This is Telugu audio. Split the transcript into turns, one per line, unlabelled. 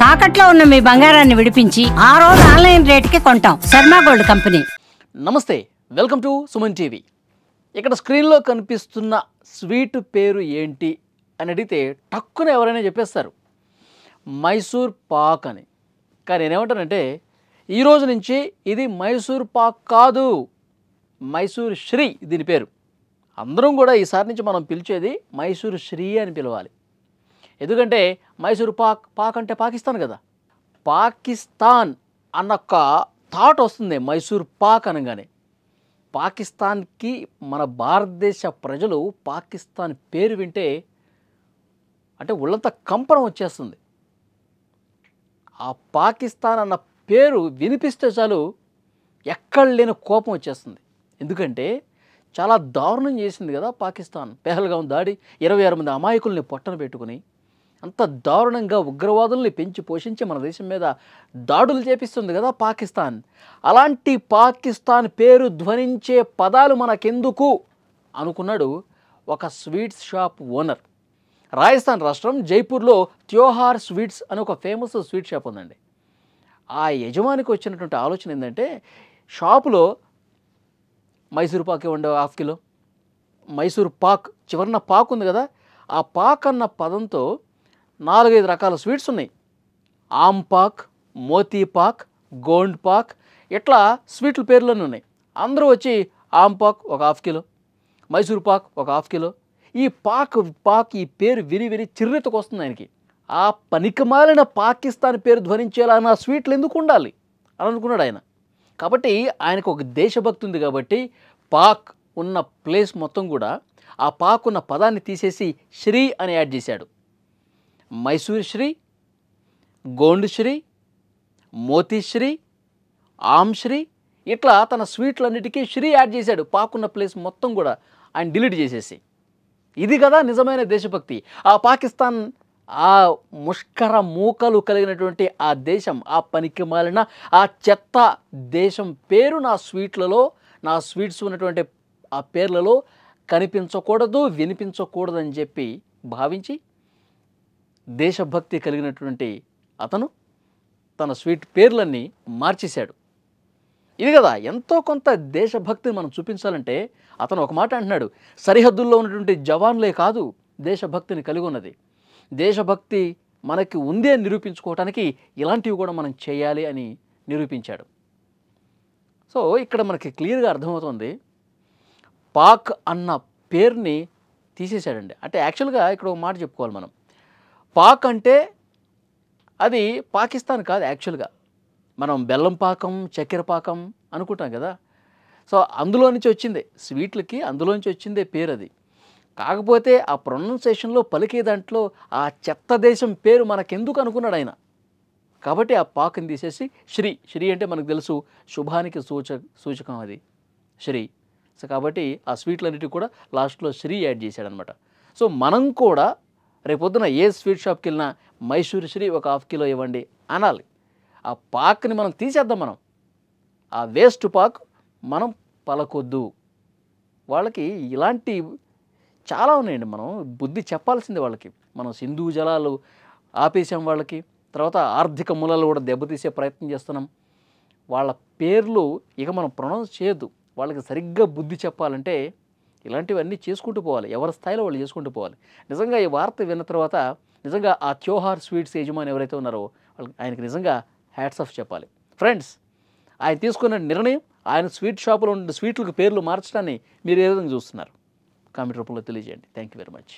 తాకట్లో ఉన్న మీ బంగారాన్ని విడిపించి ఆ రోజు ఆన్లైన్ రేటుకి కొంటాం. Sharma gold company.
నమస్తే, వెల్కమ్ టు సుమన్ టీవీ. ఇక్కడ స్క్రీన్లో కనిపిస్తున్న స్వీట్ పేరు ఏంటి అని అడిగితే టక్కున ఎవరైనా చెప్పేస్తారు మైసూర్ పాక్ అని. కానీ నేనేమంటానంటే ఈరోజు నుంచి ఇది మైసూర్ పాక్ కాదు, మైసూర్ శ్రీ దీని పేరు. అందరం కూడా ఈసారి నుంచి మనం పిలిచేది మైసూర్ శ్రీ అని పిలవాలి. ఎందుకంటే మైసూర్ పాక్ అంటే పాకిస్తాన్ కదా. పాకిస్తాన్ అన్న ఒక థాట్ వస్తుంది మైసూర్ పాక్ అనగానే. పాకిస్తాన్కి మన భారతదేశ ప్రజలు పాకిస్తాన్ పేరు వింటే అంటే ఒళ్ళంతా కంపనం వచ్చేస్తుంది. ఆ పాకిస్తాన్ అన్న పేరు వినిపిస్తే చాలు ఎక్కడ లేని కోపం వచ్చేస్తుంది. ఎందుకంటే చాలా దారుణం చేసింది కదా పాకిస్తాన్. పెహల్గాం దాడి, 26 మంది అమాయకుల్ని పొట్టన పెట్టుకుని అంత దారుణంగా ఉగ్రవాదుల్ని పెంచి పోషించి మన దేశం మీద దాడులు చేపిస్తుంది కదా పాకిస్తాన్. అలాంటి పాకిస్తాన్ పేరు ధ్వనించే పదాలు మనకెందుకు అనుకున్నాడు ఒక స్వీట్స్ షాప్ ఓనర్. రాజస్థాన్ రాష్ట్రం జైపూర్లో త్యోహార్ స్వీట్స్ అని ఒక ఫేమస్ స్వీట్ షాప్ ఉందండి. ఆ యజమానికి వచ్చినటువంటి ఆలోచన ఏంటంటే షాపులో మైసూర్ పాక్ ఇవ్వండి 1/2 కిలో, మైసూర్ పాక్ చివరిన పాక్ ఉంది కదా, ఆ పాక్ అన్న పదంతో 4-5 రకాల స్వీట్స్ ఉన్నాయి. ఆమ్ పాక్, మోతీ పాక్, గోండ్ పాక్, ఇట్లా స్వీట్ల పేర్లోనే ఉన్నాయి. అందరూ వచ్చి ఆమ్ పాక్ ఒక 1/2 కిలో, మైసూర్ పాక్ ఒక 1/2 కిలో. ఈ పాక్ ఈ పేరు విని చిర్రెత్తుకు వస్తుంది ఆయనకి. ఆ పనికిమాలిన పాకిస్తాన్ పేరు ధ్వనించేలా నా స్వీట్లు ఎందుకు ఉండాలి అని అనుకున్నాడు ఆయన. కాబట్టి ఆయనకు ఒక దేశభక్తి ఉంది కాబట్టి పాక్ ఉన్న ప్లేస్ మొత్తం కూడా ఆ పాక్ ఉన్న పదాన్ని తీసేసి శ్రీ అని యాడ్ చేశాడు. మైసూర్ శ్రీ, గోండ్ శ్రీ, మోతీ శ్రీ, ఆమ్ శ్రీ, ఇట్లా తన స్వీట్లన్నిటికీ శ్రీ యాడ్ చేశాడు. పాక్ ఉన్న ప్లేస్ మొత్తం కూడా ఆయన డిలీట్ చేసేసి. ఇది కదా నిజమైన దేశభక్తి. ఆ పాకిస్తాన్, ఆ ముష్కర మూకలు కలిగినటువంటి ఆ దేశం, ఆ పనికి మాలిన ఆ చెత్త దేశం పేరు నా స్వీట్లలో, నా స్వీట్స్ ఉన్నటువంటి ఆ పేర్లలో కనిపించకూడదు, వినిపించకూడదని చెప్పి భావించి దేశభక్తి కలిగినటువంటి అతను తన స్వీట్ పేర్లన్నీ మార్చేశాడు. ఇది కదా ఎంతో కొంత దేశభక్తిని మనం చూపించాలంటే అతను ఒక మాట అంటున్నాడు, సరిహద్దుల్లో ఉన్నటువంటి జవాన్లే కాదు దేశభక్తిని కలిగి ఉన్నది. దేశభక్తి మనకి ఉంది అని నిరూపించుకోవటానికి ఇలాంటివి కూడా మనం చేయాలి అని నిరూపించాడు. సో ఇక్కడ మనకి క్లియర్గా అర్థమవుతుంది పాక్ అన్న పేరుని తీసేశాడండి. అంటే యాక్చువల్గా ఇక్కడ ఒక మాట చెప్పుకోవాలి మనం. పాక్ అంటే అది పాకిస్తాన్ కాదు. యాక్చువల్గా మనం బెల్లం పాకం, చక్కెర పాకం అనుకుంటాం కదా. సో అందులో నుంచి వచ్చిందే స్వీట్లకి, అందులో నుంచి వచ్చిందే పేరు అది. కాకపోతే ఆ ప్రొనౌన్సియేషన్లో పలికే దాంట్లో ఆ చెత్త దేశం పేరు మనకెందుకు అనుకున్నాడు ఆయన. కాబట్టి ఆ పాక్ని తీసేసి శ్రీ అంటే మనకు తెలుసు శుభానికి సూచకం అది శ్రీ. సో కాబట్టి ఆ స్వీట్లన్నిటికీ కూడా లాస్ట్లో శ్రీ యాడ్ చేశాడనమాట. సో మనం కూడా రేపొద్దున ఏ స్వీట్ షాప్కి వెళ్ళినా మైసూర్ శ్రీ ఒక 1/2 కిలో ఇవ్వండి అనాలి. ఆ పాక్ని మనం తీసేద్దాం. మనం ఆ వేస్ట్ పాక్ మనం పలకొద్దు. వాళ్ళకి ఇలాంటి చాలా ఉన్నాయండి. మనం బుద్ధి చెప్పాల్సిందే వాళ్ళకి. మనం సింధు జలాలు ఆపేసాం వాళ్ళకి, తర్వాత ఆర్థిక మూలాలు కూడా దెబ్బతీసే ప్రయత్నం చేస్తున్నాం. వాళ్ళ పేర్లు ఇక మనం ప్రొనౌన్స్ చేయొద్దు. వాళ్ళకి సరిగ్గా బుద్ధి చెప్పాలంటే ఇలాంటివన్నీ చేసుకుంటూ పోవాలి. ఎవరి స్థాయిలో వాళ్ళు చేసుకుంటూ పోవాలి. నిజంగా ఈ వార్త విన్న తర్వాత నిజంగా ఆ త్యోహార్ స్వీట్స్ యజమాని ఎవరైతే ఉన్నారో వాళ్ళకి ఆయనకి నిజంగా హ్యాట్స్ ఆఫ్ చెప్పాలి. ఫ్రెండ్స్, ఆయన తీసుకున్న నిర్ణయం, ఆయన స్వీట్ షాపులో ఉండే స్వీట్లకు పేర్లు మార్చడాన్ని మీరు ఏ విధంగా చూస్తున్నారు? కామెంట్ రూపంలో తెలియజేయండి. Thank you very much.